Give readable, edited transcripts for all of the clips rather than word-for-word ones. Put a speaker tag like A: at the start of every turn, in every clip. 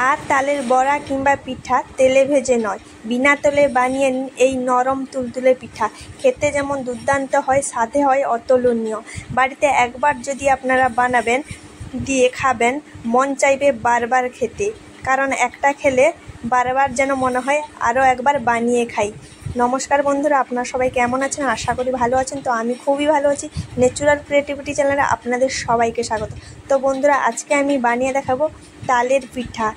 A: আর তালের বড়া কিংবা পিঠা তেলে ভেজে নয়, বিনা তেলে বানিয়ে নিন এই নরম তুলতুলে পিঠা। খেতে যেমন দুর্দান্ত হয়, স্বাদে হয় অতুলনীয়। বাড়িতে একবার যদি আপনারা বানাবেন, দিয়ে খাবেন, মন চাইবে বারবার খেতে। কারণ একটা খেলে বারবার যেন মনে হয় আরও একবার বানিয়ে খাই। নমস্কার বন্ধুরা, আপনারা সবাই কেমন আছেন? আশা করি ভালো আছেন। তো আমি খুবই ভালো আছি। ন্যাচুরাল ক্রিয়েটিভিটি চ্যানেলে আপনাদের সবাইকে স্বাগত। তো বন্ধুরা, আজকে আমি বানিয়ে দেখাবো তালের পিঠা,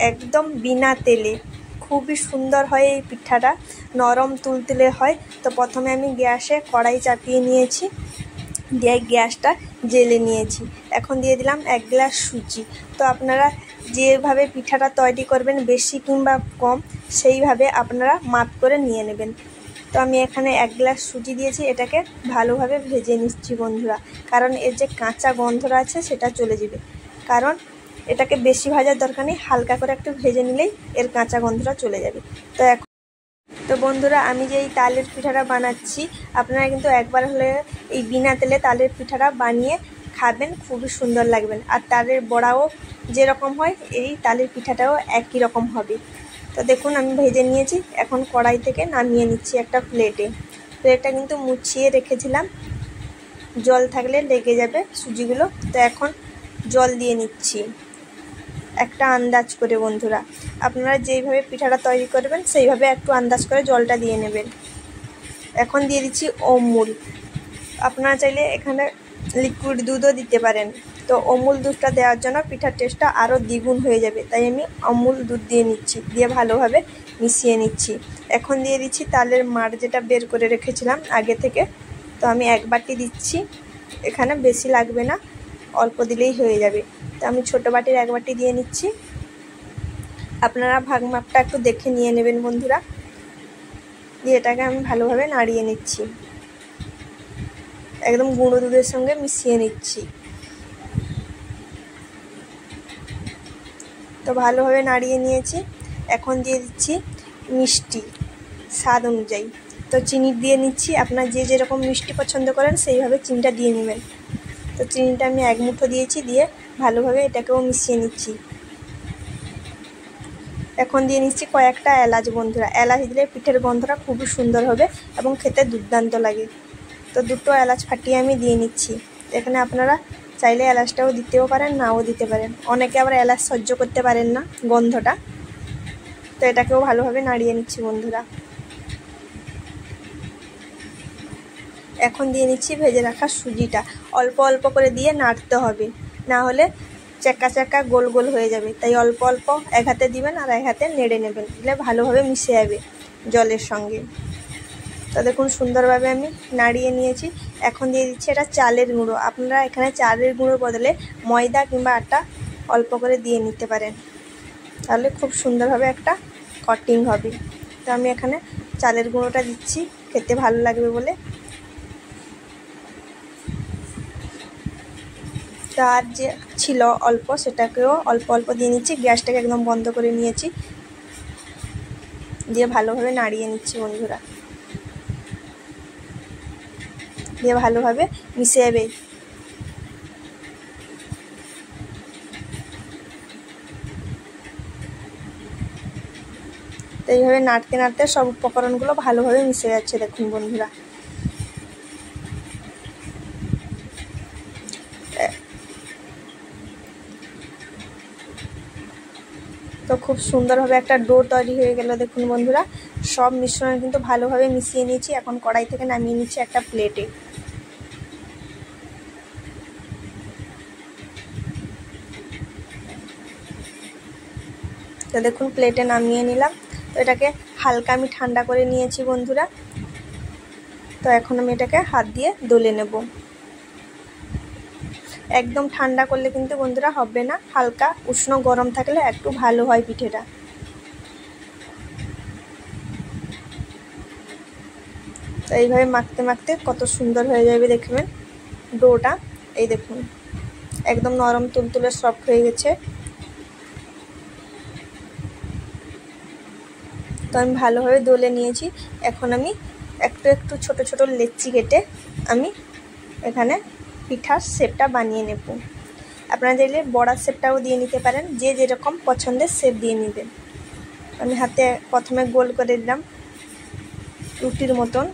A: একদম বিনা তেলে। খুবই সুন্দর হয় এই পিঠাটা, নরম তুলতুলে হয়। তো প্রথমে আমি গ্যাসে কড়াই চাপিয়ে নিয়েছি, দিয়ে গ্যাসটা জেলে নিয়েছি। এখন দিয়ে দিলাম 1 গ্লাস সুজি। তো আপনারা যেভাবে পিঠাটা তৈরি করবেন, বেশি কিংবা কম, সেইভাবে আপনারা মাপ করে নিয়ে নেবেন। তো আমি এখানে 1 গ্লাস সুজি দিয়েছি, এটাকে ভালোভাবে ভেজে নিচ্ছি বন্ধুরা। কারণ এর যে কাঁচা গন্ধটা আছে সেটা চলে যাবে। কারণ এটাকে বেশি ভাজার দরকার নেই, হালকা করে একটু ভেজে নিলেই এর কাঁচা গন্ধটা চলে যাবে। তো বন্ধুরা, আমি যে এই তালের পিঠাটা বানাচ্ছি, আপনারা কিন্তু একবার হলে এই বিনা তেলে তালের পিঠাটা বানিয়ে খাবেন, খুবই সুন্দর লাগবেন। আর তালের বড়াও যেরকম হয়, এই তালের পিঠাটাও একই রকম হবে। তো দেখুন, আমি ভেজে নিয়েছি। এখন কড়াই থেকে নামিয়ে নিচ্ছি একটা প্লেটটা কিন্তু মুছিয়ে রেখেছিলাম, জল থাকলে লেগে যাবে সুজিগুলো। তো এখন জল দিয়ে নিচ্ছি একটা আন্দাজ করে। বন্ধুরা, আপনারা যেইভাবে পিঠাটা তৈরি করবেন সেইভাবে একটু আন্দাজ করে জলটা দিয়ে নেবেন। এখন দিয়ে দিচ্ছি অমুল। আপনারা চাইলে এখানে লিকুইড দুধও দিতে পারেন। তো অমুল দুধটা দেওয়ার জন্য পিঠার টেস্টটা আরও দ্বিগুণ হয়ে যাবে, তাই আমি অমুল দুধ দিয়ে নিচ্ছি, দিয়ে ভালোভাবে মিশিয়ে নিচ্ছি। এখন দিয়ে দিচ্ছি তালের মাড়, যেটা বের করে রেখেছিলাম আগে থেকে। তো আমি 1 বাটি দিচ্ছি, এখানে বেশি লাগবে না, অল্প দিলেই হয়ে যাবে। তো আমি ছোটো বাটির 1 বাটি দিয়ে নিচ্ছি। আপনারা ভাগ মাপটা একটু দেখে নিয়ে নেবেন বন্ধুরা। দিয়ে এটাকে আমি ভালোভাবে নাড়িয়ে নিচ্ছি, একদম গুঁড়ো দুধের সঙ্গে মিশিয়ে নিচ্ছি। তো ভালোভাবে নাড়িয়ে নিয়েছি। এখন দিয়ে দিচ্ছি মিষ্টি স্বাদ অনুযায়ী। তো চিনি দিয়ে নিচ্ছি, আপনারা যে যেরকম মিষ্টি পছন্দ করেন সেইভাবে চিনিটা দিয়ে নেবেন। তো চিনিটা আমি 1 মুঠো দিয়েছি, দিয়ে ভালোভাবে এটাকেও মিশিয়ে নিচ্ছি। এখন দিয়ে নিচ্ছি কয়েকটা এলাচ বন্ধুরা। এলাচ দিলে পিঠের গন্ধটা খুবই সুন্দর হবে এবং খেতে দুর্দান্ত লাগে। তো 2টো এলাচ ফাটিয়ে আমি দিয়ে নিচ্ছি। এখানে আপনারা চাইলে এলাচটাও দিতেও পারেন, নাও দিতে পারেন। অনেকে আবার এলাচ সহ্য করতে পারেন না গন্ধটা। তো এটাকেও ভালোভাবে নাড়িয়ে নিচ্ছি বন্ধুরা। এখন দিয়ে নিচ্ছি ভেজে রাখা সুজিটা। অল্প অল্প করে দিয়ে নাড়তে হবে, না হলে চাকা গোল গোল হয়ে যাবে। তাই অল্প অল্প এক হাতে দিবেন আর এক হাতে নেড়ে নেবেন, দিলে ভালোভাবে মিশে যাবে জলের সঙ্গে। তো দেখুন, সুন্দরভাবে আমি নাড়িয়ে নিয়েছি। এখন দিয়ে দিচ্ছি এটা চালের গুঁড়ো। আপনারা এখানে চালের গুঁড়োর বদলে ময়দা কিংবা আটা অল্প করে দিয়ে নিতে পারেন, তাহলে খুব সুন্দরভাবে একটা কটিং হবে। তো আমি এখানে চালের গুঁড়োটা দিচ্ছি, খেতে ভালো লাগবে বলে। আর যে ছিল অল্প, সেটাকেও অল্প অল্প দিয়ে নিচ্ছি। গ্যাসটাকে একদম বন্ধ করে নিয়েছি, দিয়ে ভালোভাবে নাড়িয়ে নিচ্ছি বন্ধুরা। দিয়ে ভালোভাবে মিশে যাবে। তো এইভাবে নাড়তে নাড়তে সব উপকরণগুলো ভালোভাবে মিশে যাচ্ছে দেখুন বন্ধুরা। তো খুব সুন্দরভাবে একটা ডো তৈরি হয়ে গেল দেখুন বন্ধুরা। সব মিশ্রণ কিন্তু ভালোভাবে মিশিয়ে নিয়েছি। এখন কড়াই থেকে নামিয়ে নিচ্ছি একটা প্লেটে। তো দেখুন, প্লেটে নামিয়ে নিলাম। তো এটাকে হালকা আমি ঠান্ডা করে নিয়েছি বন্ধুরা। তো এখন আমি এটাকে হাত দিয়ে দলে নেব। একদম ঠান্ডা করলে কিন্তু বন্ধুরা হবে না, হালকা উষ্ণ গরম থাকলে একটু ভালো হয় পিঠেটা। তো এইভাবে মাখতে মাখতে কত সুন্দর হয়ে যাবে দেখবেন ডোটা। এই দেখুন, একদম নরম তুলতুলে সফট হয়ে গেছে। তো আমি ভালোভাবে দলে নিয়েছি। এখন আমি একটু একটু ছোট ছোট লেচি কেটে আমি এখানে পিঠার শেপটা বানিয়ে নেব। আপনারা চাইলে বড়া শেপটাও দিয়ে নিতে পারেন, যে যেরকম পছন্দের শেপ দিয়ে নেবেন। আমি হাতে প্রথমে গোল করে দিলাম রুটির মতন,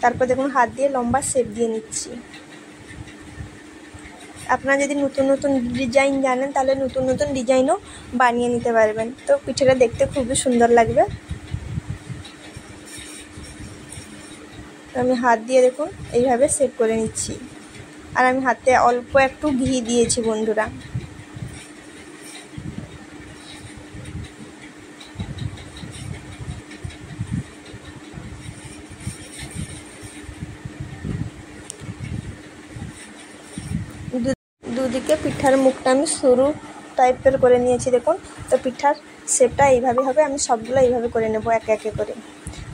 A: তারপর দেখুন হাত দিয়ে লম্বা শেপ দিয়ে নিচ্ছি। আপনারা যদি নতুন নতুন ডিজাইন জানেন তাহলে নতুন নতুন ডিজাইনও বানিয়ে নিতে পারবেন। তো পিঠেটা দেখতে খুবই সুন্দর লাগবে। আমি হাত দিয়ে দেখুন এইভাবে শেপ করে নিচ্ছি, আর আমি হাতে অল্প একটু ঘি দিয়েছি বন্ধুরা। দুদিকে পিঠার মুখটা আমি সরু টাইপের করে নিয়েছি দেখুন। তো পিঠার শেপটা এইভাবে হবে, আমি সবগুলো এইভাবে করে নেব একে একে করে।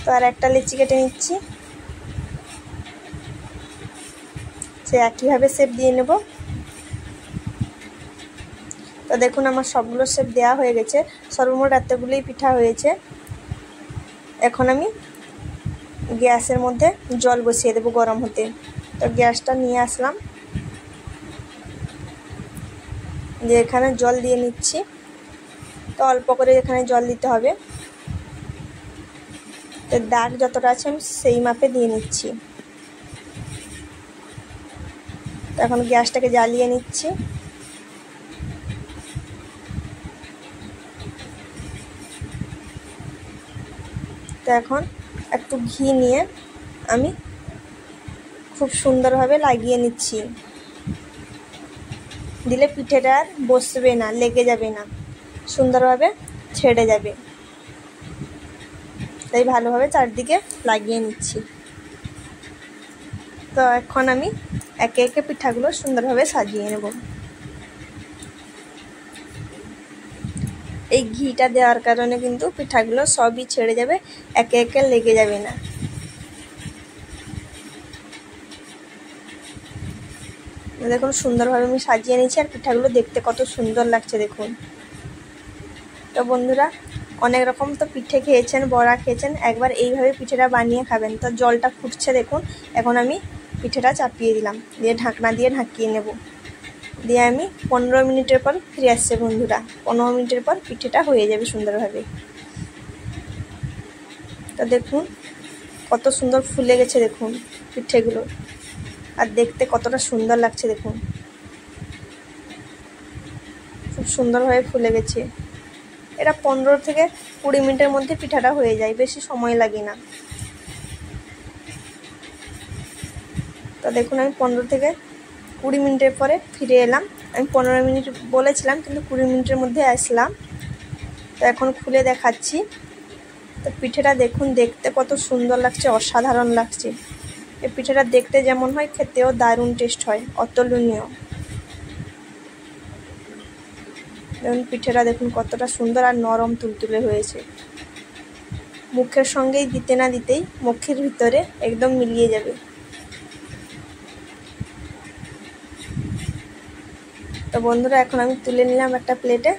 A: তো আর একটা লিচি কেটে নিচ্ছি, সে একইভাবে শেপ দিয়ে নেব। তো দেখুন আমার সবগুলো শেপ দেওয়া হয়ে গেছে, সর্বমোট এতগুলোই পিঠা হয়েছে। এখন আমি গ্যাসের মধ্যে জল বসিয়ে দেবো গরম হতে। তো গ্যাসটা নিয়ে আসলাম, যে এখানে জল দিয়ে নিচ্ছি। তো অল্প করে এখানে জল দিতে হবে, তো দাগ যতটা আছে আমি সেই মাপে দিয়ে নিচ্ছি। তো এখন গ্যাসটাকে জ্বালিয়ে নিচ্ছি। তো এখন একটু ঘি নিয়ে আমি খুব সুন্দরভাবে লাগিয়ে নিচ্ছি, দিলে পিঠেটা আর বসবে না, লেগে যাবে না, সুন্দরভাবে ছেড়ে যাবে। তাই ভালোভাবে চারদিকে লাগিয়ে নিচ্ছি। তো এখন আমি একে একে পিঠাগুলো সুন্দরভাবে সাজিয়ে নেব। এই ঘিটা দেওয়ার কারণে কিন্তু পিঠাগুলো সবই ছেড়ে যাবে, একে একে লেগে যাবে না। দেখুন সুন্দরভাবে আমি সাজিয়ে নিয়েছি, আর পিঠাগুলো দেখতে কত সুন্দর লাগছে দেখুন। তো বন্ধুরা, অনেক রকম তো পিঠে খেয়েছেন, বড়া খেয়েছেন, একবার এইভাবে পিঠেটা বানিয়ে খাবেন। তো জলটা ফুটছে দেখুন, এখন আমি পিঠেটা চাপিয়ে দিলাম, দিয়ে ঢাকনা দিয়ে ঢাকিয়ে নেব। দিয়ে আমি 15 মিনিটের পর ফিরে আসছে বন্ধুরা। 15 মিনিটের পর পিঠেটা হয়ে যাবে সুন্দরভাবে। তো দেখুন কত সুন্দর ফুলে গেছে দেখুন পিঠেগুলো, আর দেখতে কতটা সুন্দর লাগছে দেখুন, খুব সুন্দরভাবে ফুলে গেছে। এটা 15 থেকে 20 মিনিটের মধ্যে পিঠাটা হয়ে যায়, বেশি সময় লাগে না। তো দেখুন আমি 15 থেকে 20 মিনিটের পরে ফিরে এলাম। আমি 15 মিনিট বলেছিলাম, কিন্তু 20 মিনিটের মধ্যে আসলাম। তো এখন খুলে দেখাচ্ছি। তো পিঠেটা দেখুন দেখতে কত সুন্দর লাগছে, অসাধারণ লাগছে। এই পিঠেটা দেখতে যেমন হয়, খেতেও দারুণ টেস্ট হয়, অতুলনীয়। দেখুন পিঠেটা দেখুন কতটা সুন্দর আর নরম তুলতুলে হয়েছে। মুখের সঙ্গেই দিতে না দিতেই মুখের ভিতরে একদম মিলিয়ে যাবে। তো বন্ধুরা, এখন আমি তুলে নিলাম একটা প্লেটে।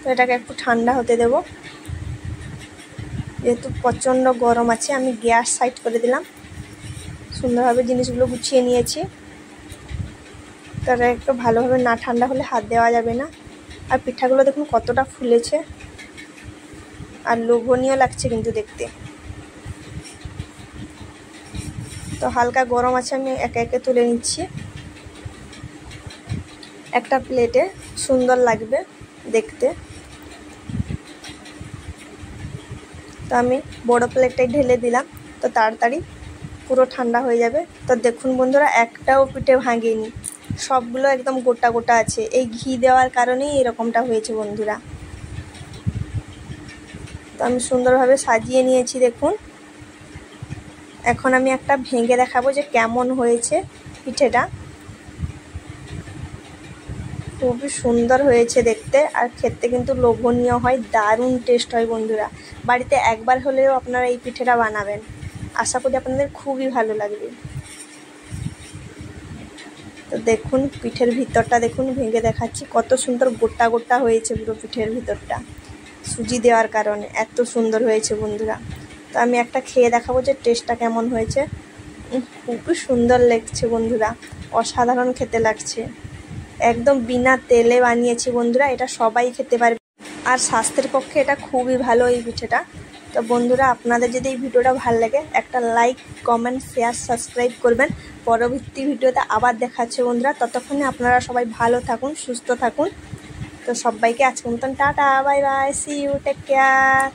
A: তো এটাকে একটু ঠান্ডা হতে দেব, যেহেতু প্রচণ্ড গরম আছে। আমি গ্যাস সাইড করে দিলাম, সুন্দরভাবে জিনিসগুলো গুছিয়ে নিয়েছি। তারা একটু ভালোভাবে না ঠান্ডা হলে হাত দেওয়া যাবে না। আর পিঠাগুলো দেখুন কতটা ফুলেছে, আর লোভনীয় লাগছে কিন্তু দেখতে। তো হালকা গরম আছে, আমি একে একে তুলে নিচ্ছি একটা প্লেটে, সুন্দর লাগবে দেখতে। তো আমি বড় প্লেটটাই ঢেলে দিলাম, তো তাড়াতাড়ি পুরো ঠান্ডা হয়ে যাবে। তো দেখুন বন্ধুরা, একটাও পিঠে ভাঙেনি, সবগুলো একদম গোটা গোটা আছে। এই ঘি দেওয়ার কারণেই এরকমটা হয়েছে বন্ধুরা। তো আমি সুন্দরভাবে সাজিয়ে নিয়েছি দেখুন। এখন আমি একটা ভেঙে দেখাবো যে কেমন হয়েছে পিঠেটা। খুবই সুন্দর হয়েছে দেখতে, আর খেতে কিন্তু লোভনীয় হয়, দারুণ টেস্ট হয় বন্ধুরা। বাড়িতে একবার হলেও আপনারা এই পিঠেটা বানাবেন, আশা করি আপনাদের খুবই ভালো লাগবে। তো দেখুন পিঠের ভিতরটা দেখুন, ভেঙে দেখাচ্ছি, কত সুন্দর গোটা গোটা হয়েছে পুরো পিঠের ভিতরটা, সুজি দেওয়ার কারণে এত সুন্দর হয়েছে বন্ধুরা। তো আমি একটা খেয়ে দেখাবো যে টেস্টটা কেমন হয়েছে। খুবই সুন্দর লাগছে বন্ধুরা, অসাধারণ খেতে লাগছে। একদম বিনা তেলে বানিয়েছি বন্ধুরা, এটা সবাই খেতে পারবে আর স্বাস্থ্যের পক্ষে এটা খুবই ভালো এই পিঠেটা। তো বন্ধুরা আপনাদের যদি এই ভিডিওটা ভালো লাগে একটা লাইক, কমেন্ট, শেয়ার, সাবস্ক্রাইব করবেন। পরবর্তী ভিডিওতে আবার দেখাচ্ছে বন্ধুরা, ততক্ষণে আপনারা সবাই ভালো থাকুন, সুস্থ থাকুন। তো সবাইকে আজকের মতন tata, bye bye, see you, take care.